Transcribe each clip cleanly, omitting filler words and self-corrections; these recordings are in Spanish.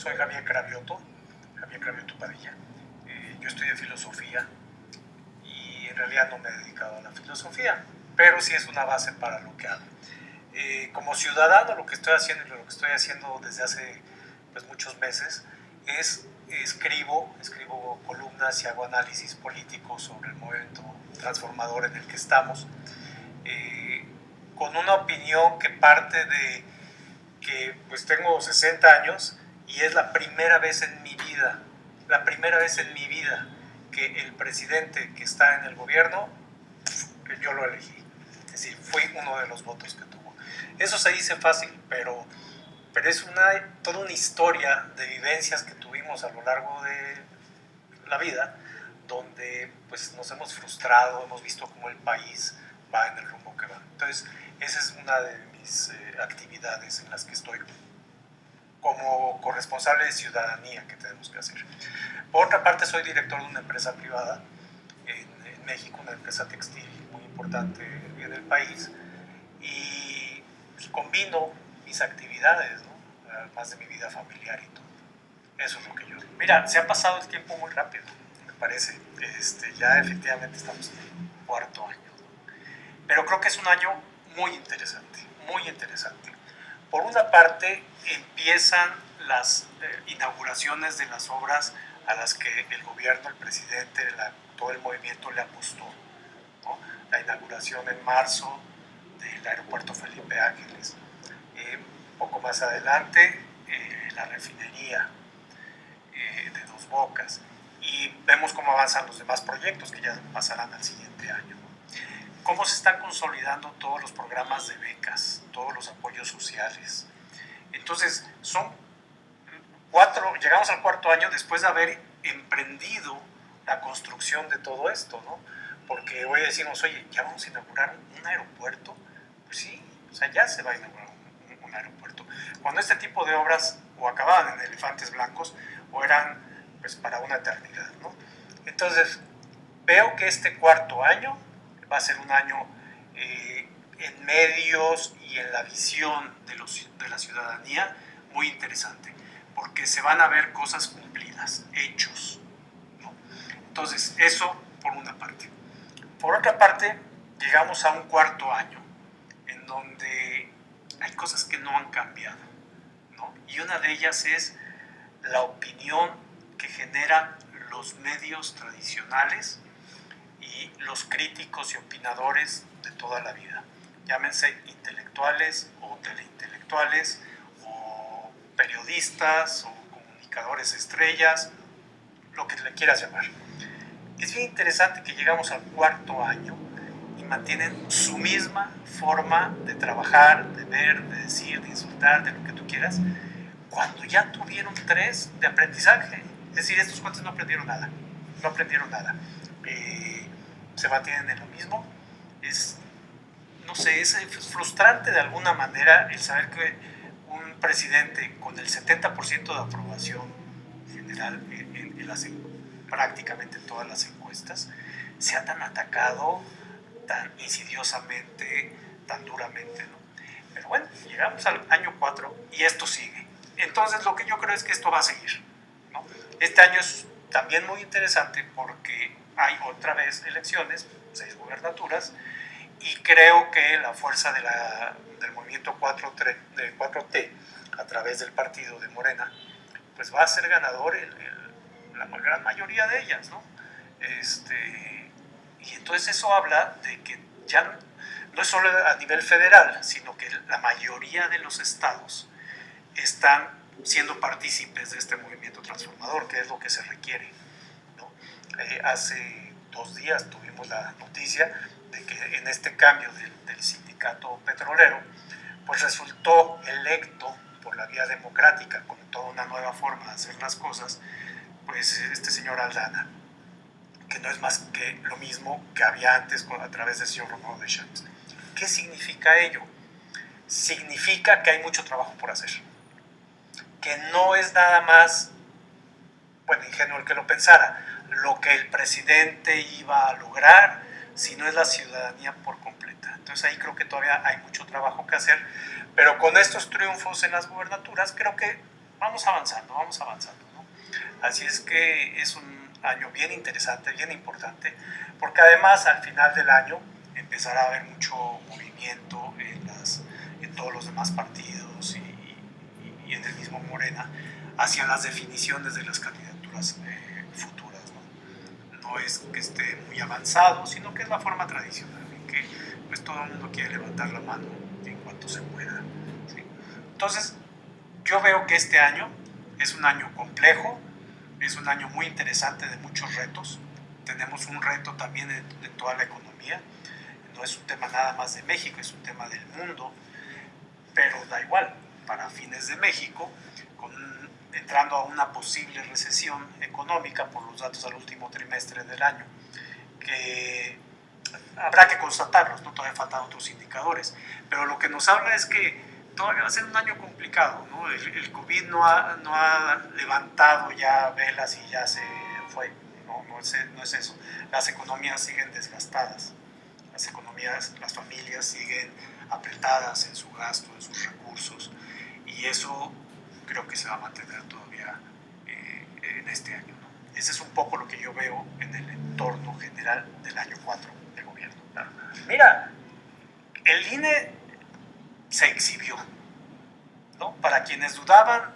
soy Javier Cravioto Padilla. Yo estudié filosofía y en realidad no me he dedicado a la filosofía, pero sí es una base para lo que hago. Como ciudadano, lo que estoy haciendo y lo que estoy haciendo desde hace pues, muchos meses es escribo columnas y hago análisis políticos sobre el movimiento transformador en el que estamos, con una opinión que parte de que pues tengo 60 años y es la primera vez en mi vida que el presidente que está en el gobierno, yo lo elegí. Es decir, fui uno de los votos que tuvo. Eso se dice fácil, pero es toda una historia de vivencias que tuvimos a lo largo de la vida, donde pues, nos hemos frustrado, hemos visto cómo el país va en el rumbo que va. Entonces, esa es una de mis actividades en las que estoy como corresponsable de ciudadanía que tenemos que hacer. Por otra parte, soy director de una empresa privada en México, una empresa textil muy importante en el país, y pues, combino mis actividades, ¿no? Además de mi vida familiar y todo. Eso es lo que yo... Mira, se ha pasado el tiempo muy rápido, me parece. Ya efectivamente estamos en el cuarto año, ¿no? Pero creo que es un año muy interesante, muy interesante. Por una parte, empiezan las inauguraciones de las obras a las que el gobierno, el presidente, todo el movimiento le apostó, ¿no? La inauguración en marzo del aeropuerto Felipe Ángeles. Poco más adelante, la refinería de Dos Bocas. Y vemos cómo avanzan los demás proyectos que ya pasarán al siguiente año, ¿no? Cómo se están consolidando todos los programas de becas, todos los apoyos sociales. Entonces, llegamos al cuarto año después de haber emprendido la construcción de todo esto, ¿no? Porque hoy decimos, oye, ¿ya vamos a inaugurar un aeropuerto? Pues sí, o sea, ya se va a inaugurar un aeropuerto. Cuando este tipo de obras o acababan en elefantes blancos o eran pues para una eternidad, ¿no? Entonces, veo que este cuarto año va a ser un año en medios y en la visión de la ciudadanía muy interesante, porque se van a ver cosas cumplidas, hechos, ¿no? Entonces, eso por una parte. Por otra parte, llegamos a un cuarto año en donde hay cosas que no han cambiado, ¿no? Y una de ellas es la opinión que generan los medios tradicionales y los críticos y opinadores de toda la vida. Llámense intelectuales o teleintelectuales o periodistas o comunicadores estrellas, lo que le quieras llamar. Es bien interesante que llegamos al cuarto año y mantienen su misma forma de trabajar, de ver, de decir, de insultar, de lo que tú quieras, cuando ya tuvieron 3 de aprendizaje. Es decir, estos cuates no aprendieron nada. Se mantienen en lo mismo. No sé, es frustrante de alguna manera el saber que un presidente con el 70% de aprobación general prácticamente todas las encuestas sea tan atacado, tan insidiosamente, tan duramente, ¿no? Pero bueno, llegamos al año 4 y esto sigue. Entonces lo que yo creo es que esto va a seguir, ¿no? Este año es también muy interesante porque hay otra vez elecciones, 6 gubernaturas, y creo que la fuerza del movimiento 4T a través del partido de Morena pues va a ser ganador la gran mayoría de ellas, ¿no? Y entonces eso habla de que ya no es solo a nivel federal, sino que la mayoría de los estados están siendo partícipes de este movimiento transformador, que es lo que se requiere, ¿no? Hace 2 días tuvimos la noticia de que en este cambio del sindicato petrolero, pues resultó electo por la vía democrática, con toda una nueva forma de hacer las cosas, pues este señor Aldana, que no es más que lo mismo que había antes a través del señor Romero Deschamps. ¿Qué significa ello? Significa que hay mucho trabajo por hacer, que no es nada más, bueno, ingenuo el que lo pensara, lo que el presidente iba a lograr, sino es la ciudadanía por completa. Entonces ahí creo que todavía hay mucho trabajo que hacer, pero con estos triunfos en las gubernaturas creo que vamos avanzando, ¿no? Así es que es un año bien interesante, bien importante, porque además al final del año empezará a haber mucho movimiento en todos los demás partidos y en el mismo Morena hacia las definiciones de las candidaturas futuras, ¿no? No es que esté muy avanzado, sino que es la forma tradicional, en que pues todo el mundo quiere levantar la mano en cuanto se pueda, ¿sí? Entonces, yo veo que este año es un año complejo, es un año muy interesante de muchos retos. Tenemos un reto también en toda la economía. No es un tema nada más de México, es un tema del mundo, pero da igual, para fines de México, entrando a una posible recesión económica por los datos al último trimestre del año, que habrá que constatarlos, ¿no? Todavía faltan otros indicadores, pero lo que nos habla es que todavía va a ser un año complicado, ¿no? El COVID no ha levantado ya velas y ya se fue, no es eso. Las economías siguen desgastadas, las familias siguen apretadas en su gasto, en sus recursos, y eso creo que se va a mantener todavía en este año, ¿no? Ese es un poco lo que yo veo en el entorno general del año 4 del gobierno. Mira, el INE se exhibió, ¿no? Para quienes dudaban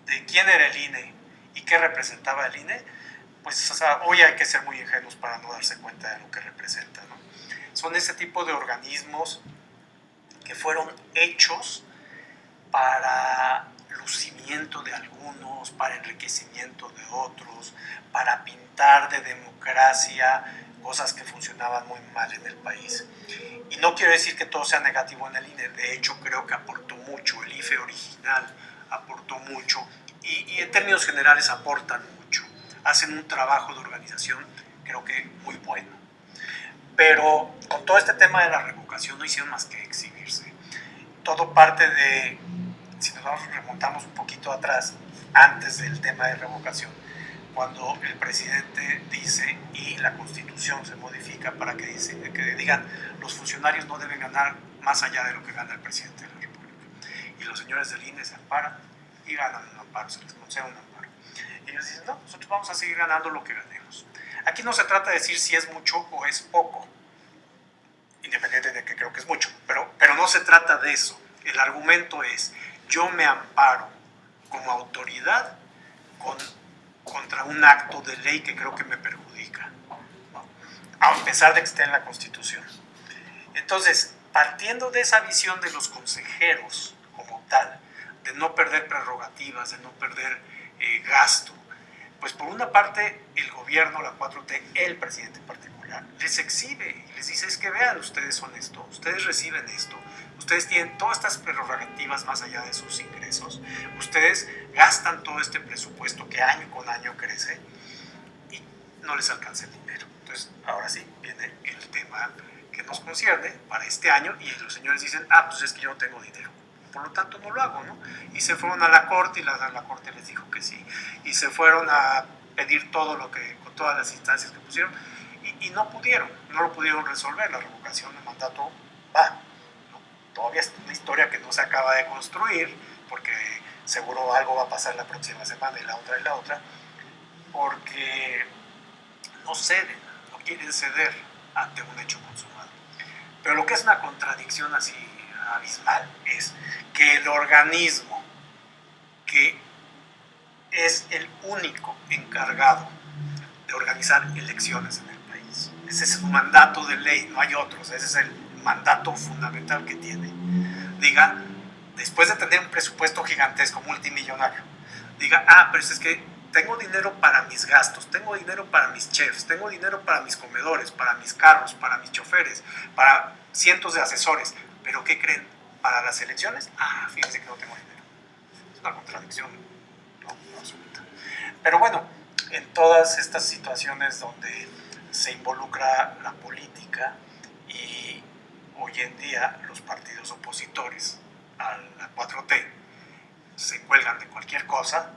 de quién era el INE y qué representaba el INE, pues o sea, hoy hay que ser muy ingenuos para no darse cuenta de lo que representa, ¿no? Son ese tipo de organismos que fueron hechos para lucimiento de algunos, para enriquecimiento de otros, para pintar de democracia cosas que funcionaban muy mal en el país. Y no quiero decir que todo sea negativo en el INE, de hecho creo que aportó mucho, el IFE original aportó mucho y en términos generales aportan mucho, hacen un trabajo de organización creo que muy bueno. Pero con todo este tema de la revocación no hicieron más que exhibirse. Todo parte de, si nos remontamos un poquito atrás, antes del tema de revocación, cuando el presidente dice y la Constitución se modifica para que digan los funcionarios no deben ganar más allá de lo que gana el presidente de la República. Y los señores del INE se amparan y ganan un amparo, se les concede un amparo. Y ellos dicen, no, nosotros vamos a seguir ganando lo que ganemos. Aquí no se trata de decir si es mucho o es poco, independiente de que creo que es mucho, pero no se trata de eso. El argumento es, yo me amparo como autoridad contra un acto de ley que creo que me perjudica, ¿no? A pesar de que esté en la Constitución. Entonces, partiendo de esa visión de los consejeros como tal, de no perder prerrogativas, de no perder gasto, pues por una parte el gobierno, la 4T, el presidente en particular, les exhibe y les dice, es que vean, ustedes son esto, ustedes reciben esto, ustedes tienen todas estas prerrogativas más allá de sus ingresos, ustedes gastan todo este presupuesto que año con año crece y no les alcanza el dinero. Entonces, ahora sí, viene el tema que nos concierne para este año y los señores dicen, pues es que yo no tengo dinero, por lo tanto no lo hago, ¿no? Y se fueron a la corte y la corte les dijo que sí, y se fueron a pedir todo lo que, con todas las instancias que pusieron, y no lo pudieron resolver. La revocación del mandato va, ¿no? Todavía es una historia que no se acaba de construir, porque seguro algo va a pasar la próxima semana y la otra, porque no ceden, no quieren ceder ante un hecho consumado. Pero lo que es una contradicción así abismal es que el organismo que es el único encargado de organizar elecciones en el país, ese es su mandato de ley, no hay otros, ese es el mandato fundamental que tiene, diga, después de tener un presupuesto gigantesco, multimillonario, diga, pero es que tengo dinero para mis gastos, tengo dinero para mis chefs, tengo dinero para mis comedores, para mis carros, para mis choferes, para cientos de asesores, pero ¿qué creen? Para las elecciones, fíjense que no tengo dinero. Es una contradicción, no, absoluta. Pero bueno, en todas estas situaciones donde se involucra la política y hoy en día los partidos opositores a la 4T se cuelgan de cualquier cosa,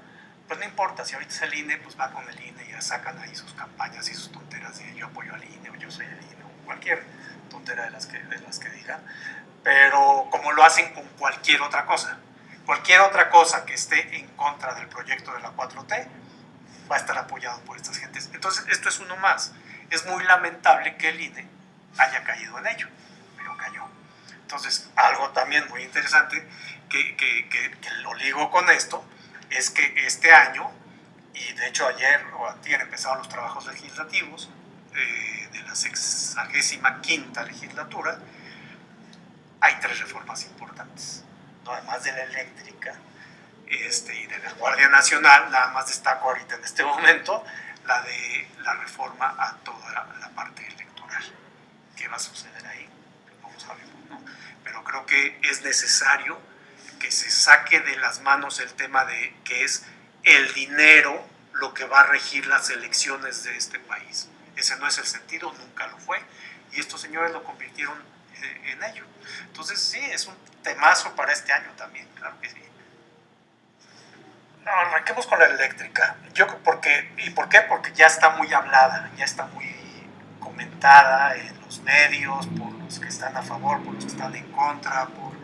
pues no importa, si ahorita es el INE, pues va con el INE y ya sacan ahí sus campañas y sus tonteras de yo apoyo al INE o yo soy el INE o cualquier tontera de las que digan, pero como lo hacen con cualquier otra cosa. Cualquier otra cosa que esté en contra del proyecto de la 4T va a estar apoyado por estas gentes. Entonces, esto es uno más. Es muy lamentable que el INE haya caído en ello, pero cayó. Entonces, algo también muy interesante que lo ligo con esto es que este año, y de hecho ayer o antier empezaron los trabajos legislativos de la 65ª legislatura, hay 3 reformas importantes, ¿no? Además de la eléctrica y de la Guardia Nacional, nada más destaco ahorita en este momento la de la reforma a toda la parte electoral. ¿Qué va a suceder ahí? No lo sabemos, ¿no? Pero creo que es necesario que se saque de las manos el tema de que es el dinero lo que va a regir las elecciones de este país. Ese no es el sentido, nunca lo fue, y estos señores lo convirtieron en ello. Entonces sí, es un temazo para este año también, claro que sí. No, arranquemos con la eléctrica. ¿Por qué? Porque ya está muy hablada, ya está muy comentada en los medios, por los que están a favor, por los que están en contra, por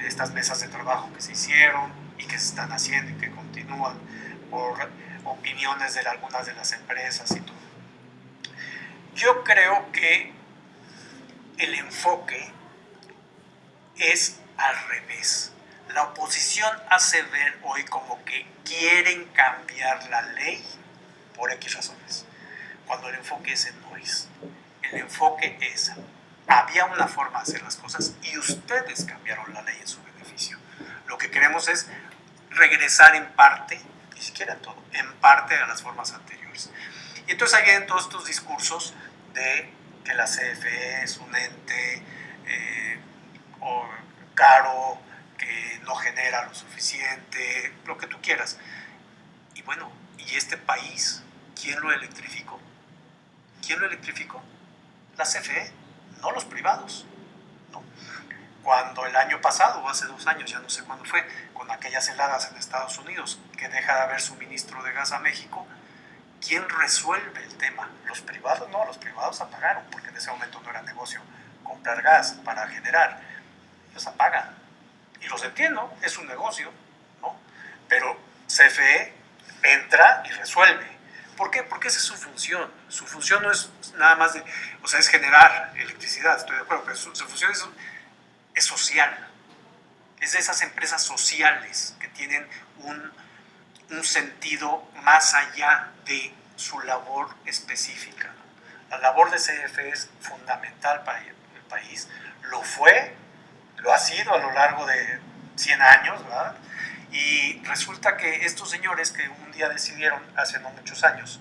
estas mesas de trabajo que se hicieron y que se están haciendo y que continúan, por opiniones de algunas de las empresas y todo. Yo creo que el enfoque es al revés. La oposición hace ver hoy como que quieren cambiar la ley por X razones, cuando el enfoque ese no es. El enfoque es, había una forma de hacer las cosas y ustedes cambiaron la ley en su beneficio. Lo que queremos es regresar en parte, ni siquiera en todo, en parte a las formas anteriores. Y entonces ahí vienen todos estos discursos de que la CFE es un ente caro, que no genera lo suficiente, lo que tú quieras. Y bueno, ¿y este país quién lo electrificó? ¿Quién lo electrificó? La CFE, no los privados, ¿no? Cuando el año pasado, o hace 2 años, ya no sé cuándo fue, con aquellas heladas en Estados Unidos, que deja de haber suministro de gas a México, ¿quién resuelve el tema? ¿Los privados? No, los privados apagaron, porque en ese momento no era negocio comprar gas para generar. Ellos apagan. Y los entiendo, es un negocio, ¿no? Pero CFE entra y resuelve. ¿Por qué? Porque esa es su función. Su función no es nada más de, o sea, es generar electricidad, estoy de acuerdo, pero su función es social. Es de esas empresas sociales que tienen un sentido más allá de su labor específica. La labor de CFE es fundamental para el país. Lo fue, lo ha sido a lo largo de 100 años, ¿verdad? Y resulta que estos señores que un día decidieron, hace no muchos años,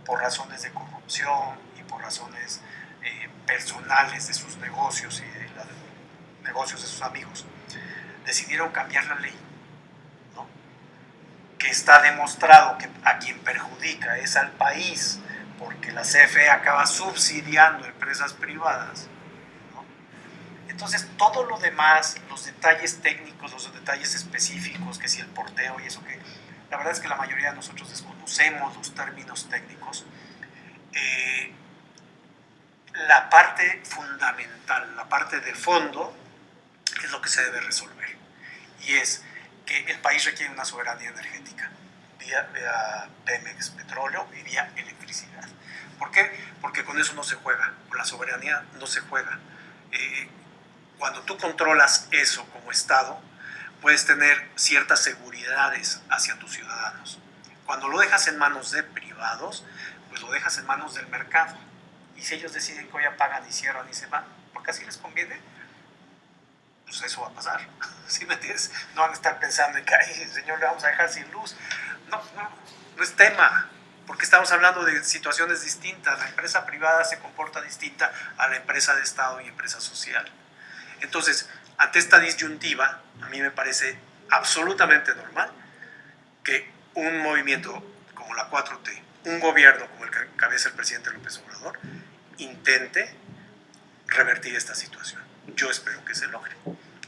por razones de corrupción y por razones personales de sus negocios y de los negocios de sus amigos, decidieron cambiar la ley, ¿no? Que está demostrado que a quien perjudica es al país, porque la CFE acaba subsidiando empresas privadas. Entonces, todo lo demás, los detalles técnicos, los detalles específicos, que si el porteo y eso, que la verdad es que la mayoría de nosotros desconocemos los términos técnicos, la parte fundamental, la parte de fondo, es lo que se debe resolver. Y es que el país requiere una soberanía energética, vía Pemex, petróleo y vía electricidad. ¿Por qué? Porque con eso no se juega, con la soberanía no se juega. Cuando tú controlas eso como Estado, puedes tener ciertas seguridades hacia tus ciudadanos. Cuando lo dejas en manos de privados, pues lo dejas en manos del mercado. Y si ellos deciden que hoy apagan y cierran y se van, porque así les conviene, pues eso va a pasar. ¿Sí me entiendes? No van a estar pensando en que, ay, señor, le vamos a dejar sin luz. No es tema, porque estamos hablando de situaciones distintas. La empresa privada se comporta distinta a la empresa de Estado y empresa social. Entonces, ante esta disyuntiva, a mí me parece absolutamente normal que un movimiento como la 4T, un gobierno como el que encabeza el presidente López Obrador, intente revertir esta situación. Yo espero que se logre.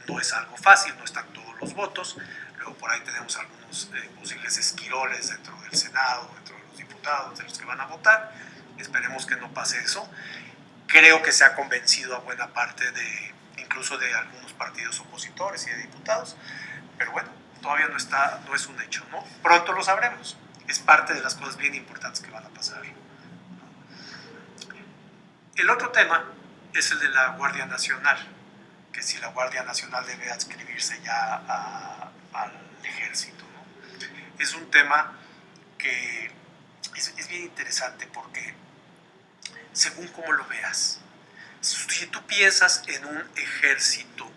No es algo fácil, no están todos los votos. Luego por ahí tenemos algunos posibles esquiroles dentro del Senado, dentro de los diputados, de los que van a votar. Esperemos que no pase eso. Creo que se ha convencido a buena parte de incluso de algunos partidos opositores y de diputados, pero bueno, todavía no es un hecho, ¿no? Pronto lo sabremos, es parte de las cosas bien importantes que van a pasar. El otro tema es el de la Guardia Nacional, que si la Guardia Nacional debe adscribirse ya al ejército, ¿no? Es un tema que es bien interesante porque según cómo lo veas, si tú piensas en un ejército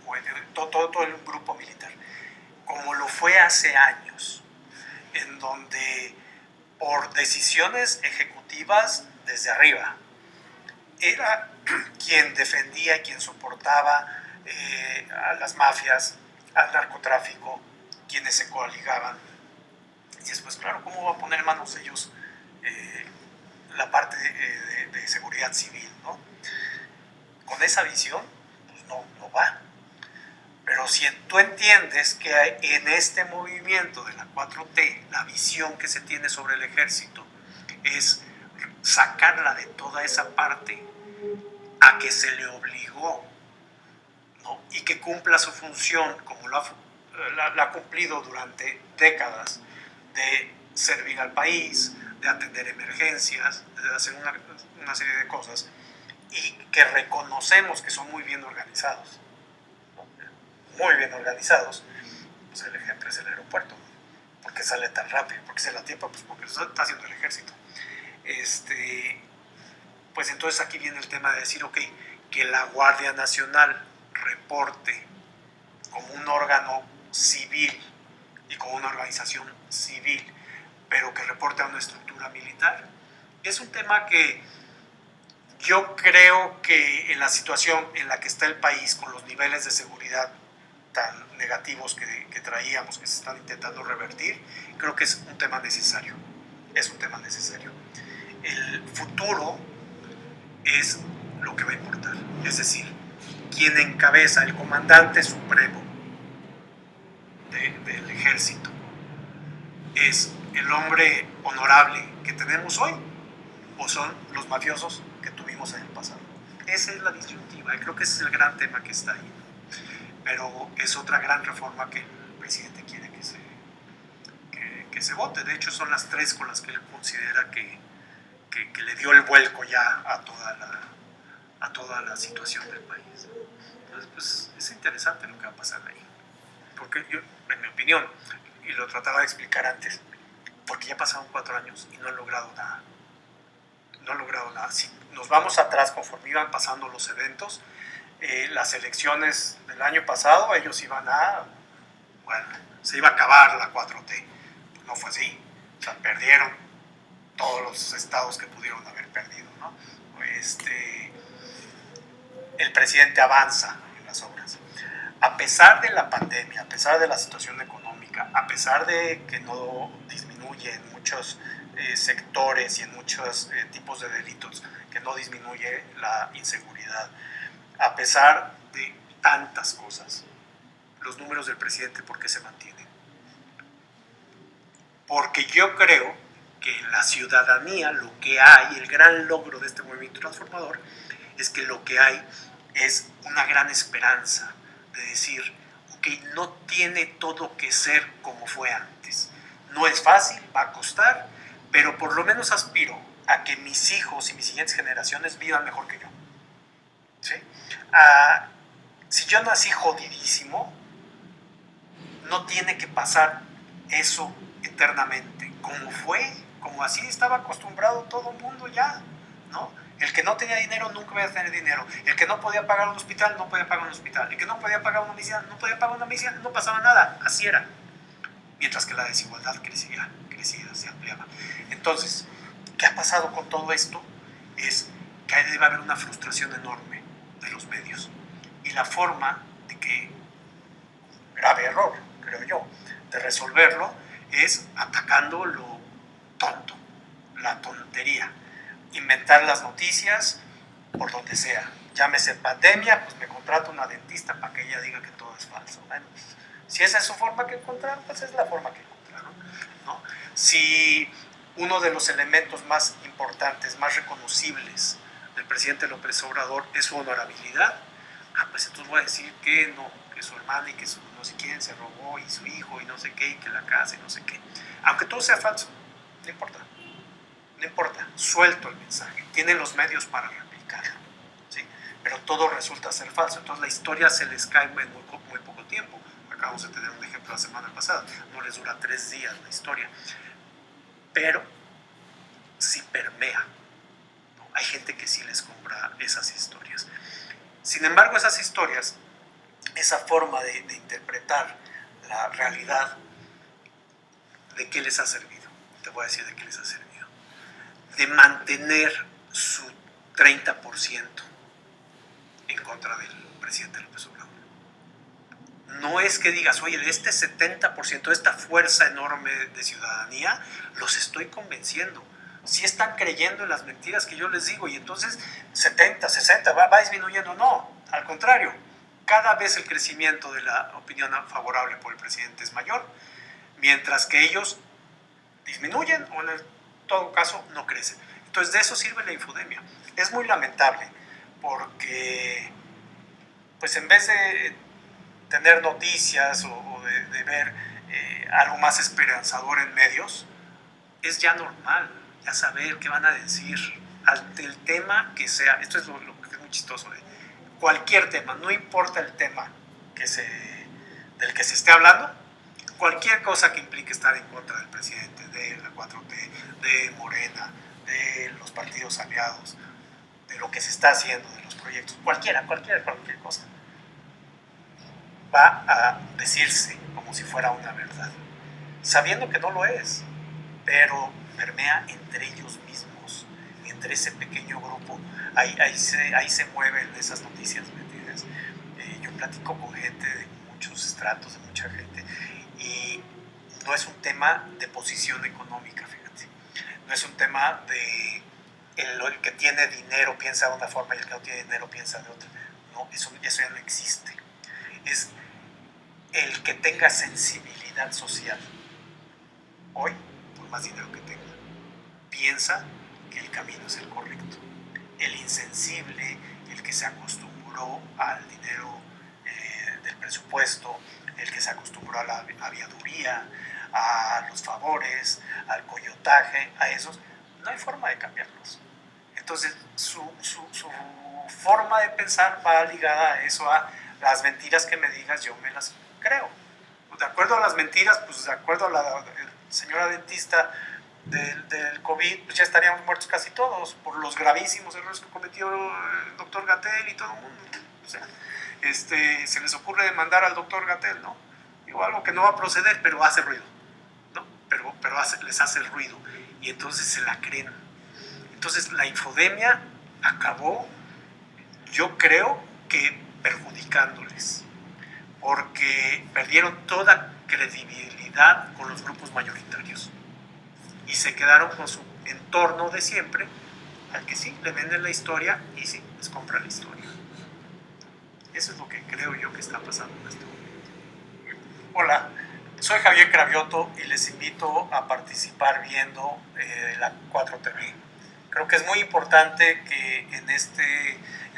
o en todo el grupo militar, como lo fue hace años, en donde por decisiones ejecutivas desde arriba, era quien defendía, quien soportaba a las mafias, al narcotráfico, quienes se coaligaban. Y después, claro, ¿cómo va a poner en manos ellos la parte de seguridad civil, ¿no? Con esa visión, pues no va. Pero si tú entiendes que en este movimiento de la 4T, la visión que se tiene sobre el ejército es sacarla de toda esa parte a que se le obligó, ¿no? Y que cumpla su función como la ha cumplido durante décadas, de servir al país, de atender emergencias, de hacer una serie de cosas, y que reconocemos que son muy bien organizados, ¿no? Muy bien organizados, pues el ejemplo es el aeropuerto, ¿no? Porque sale tan rápido, porque se la tiempo, pues porque lo está haciendo el ejército. Pues entonces aquí viene el tema de decir, ok, que la Guardia Nacional reporte como un órgano civil y como una organización civil, pero que reporte a una estructura militar. Es un tema que yo creo que en la situación en la que está el país, con los niveles de seguridad tan negativos que traíamos, que se están intentando revertir, creo que es un tema necesario. Es un tema necesario. El futuro es lo que va a importar. Es decir, quien encabeza, el comandante supremo del ejército, es el hombre honorable que tenemos hoy o son los mafiosos que tuvimos en el pasado. Esa es la disyuntiva y creo que ese es el gran tema que está ahí. Pero es otra gran reforma que el presidente quiere que se vote. De hecho, son las tres con las que él considera que le dio el vuelco ya a toda la situación del país. Entonces, pues es interesante lo que va a pasar ahí. Porque yo, en mi opinión, y lo trataba de explicar antes, porque ya pasaron 4 años y no han logrado nada. No han logrado nada. Si nos vamos atrás conforme iban pasando los eventos, las elecciones del año pasado, ellos se iba a acabar la 4T. Pues no fue así. O sea, perdieron todos los estados que pudieron haber perdido, ¿no? El presidente avanza en las obras. A pesar de la pandemia, a pesar de la situación económica, a pesar de que no disminuye en muchos sectores y en muchos tipos de delitos, que no disminuye la inseguridad, a pesar de tantas cosas, los números del presidente, ¿por qué se mantienen? Porque yo creo que en la ciudadanía lo que hay, el gran logro de este movimiento transformador, es que lo que hay es una gran esperanza de decir, ok, no tiene todo que ser como fue antes. No es fácil, va a costar, pero por lo menos aspiro a que mis hijos y mis siguientes generaciones vivan mejor que yo. ¿Sí? Si yo nací jodidísimo, no tiene que pasar eso eternamente. Como fue, como así estaba acostumbrado todo el mundo ya, ¿no? El que no tenía dinero nunca iba a tener dinero. El que no podía pagar un hospital no podía pagar un hospital. El que no podía pagar una medicina no podía pagar una medicina. No pasaba nada. Así era. Mientras que la desigualdad crecía, se ampliaba. Entonces, ¿qué ha pasado con todo esto? Es que debe haber una frustración enorme de los medios. Y la forma de que, grave error, creo yo, de resolverlo es atacando lo tonto, la tontería. Inventar las noticias por donde sea. Llámese pandemia, pues me contrato una dentista para que ella diga que todo es falso. Bueno, si esa es su forma que encontrar, pues es la forma que encontraron, ¿no? Si uno de los elementos más importantes, más reconocibles del presidente López Obrador es su honorabilidad, Pues entonces voy a decir que no, que su hermana y que su no sé quién se robó y su hijo y no sé qué y que la casa y no sé qué. Aunque todo sea falso, no importa, no importa, suelto el mensaje, tienen los medios para replicarlo, ¿sí? Pero todo resulta ser falso, entonces la historia se les cae en muy poco tiempo. Acabamos de tener un ejemplo la semana pasada, no les dura 3 días la historia, pero sí permea, ¿no? Hay gente que sí les compra esas historias. Sin embargo, esas historias, esa forma de interpretar la realidad, ¿de qué les ha servido? Te voy a decir de qué les ha servido. De mantener su 30% en contra del presidente López Obrador. No es que digas, oye, de este 70%, de esta fuerza enorme de ciudadanía, los estoy convenciendo. Sí están creyendo en las mentiras que yo les digo y entonces 70, 60, va disminuyendo. No, al contrario, cada vez el crecimiento de la opinión favorable por el presidente es mayor, mientras que ellos disminuyen o en todo caso no crecen. Entonces de eso sirve la infodemia. Es muy lamentable porque pues en vez de tener noticias o de ver algo más esperanzador en medios, es ya normal, ya saber qué van a decir ante el tema que sea. Esto es lo que es muy chistoso. Cualquier tema, no importa el tema del que se esté hablando, cualquier cosa que implique estar en contra del presidente, de la 4T, de Morena, de los partidos aliados, de lo que se está haciendo, de los proyectos, cualquier cosa, va a decirse como si fuera una verdad, sabiendo que no lo es, pero permea entre ellos mismos, entre ese pequeño grupo. Ahí se mueven esas noticias, ¿me entiendes? Yo platico con gente de muchos estratos, de mucha gente, y no es un tema de posición económica, fíjate. No es un tema de el que tiene dinero piensa de una forma y el que no tiene dinero piensa de otra. No, eso ya no existe. Es el que tenga sensibilidad social. Hoy, por más dinero que tenga, piensa que el camino es el correcto. El insensible, el que se acostumbró al dinero del presupuesto, el que se acostumbró a la aviaduría, a los favores, al coyotaje, a esos, no hay forma de cambiarlos. Entonces, su forma de pensar va ligada a eso, a las mentiras que me digas, yo me las creo. De acuerdo a las mentiras, pues de acuerdo a la señora dentista del COVID, pues ya estaríamos muertos casi todos por los gravísimos errores que cometió el doctor Gatell y todo el mundo. O sea, se les ocurre demandar al doctor Gatell, ¿no? Digo, algo que no va a proceder, pero hace ruido, ¿no? Pero les hace el ruido y entonces se la creen. Entonces la infodemia acabó, yo creo que perjudicándoles, porque perdieron toda credibilidad con los grupos mayoritarios y se quedaron con su entorno de siempre, al que sí, le venden la historia y sí, les compran la historia. Eso es lo que creo yo que está pasando en este momento. Hola, soy Javier Cravioto y les invito a participar viendo la 4TV. Creo que es muy importante que en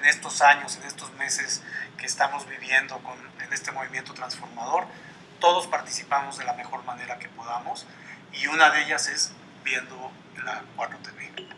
estos años, en estos meses que estamos viviendo en este movimiento transformador, todos participamos de la mejor manera que podamos y una de ellas es viendo la 4TV.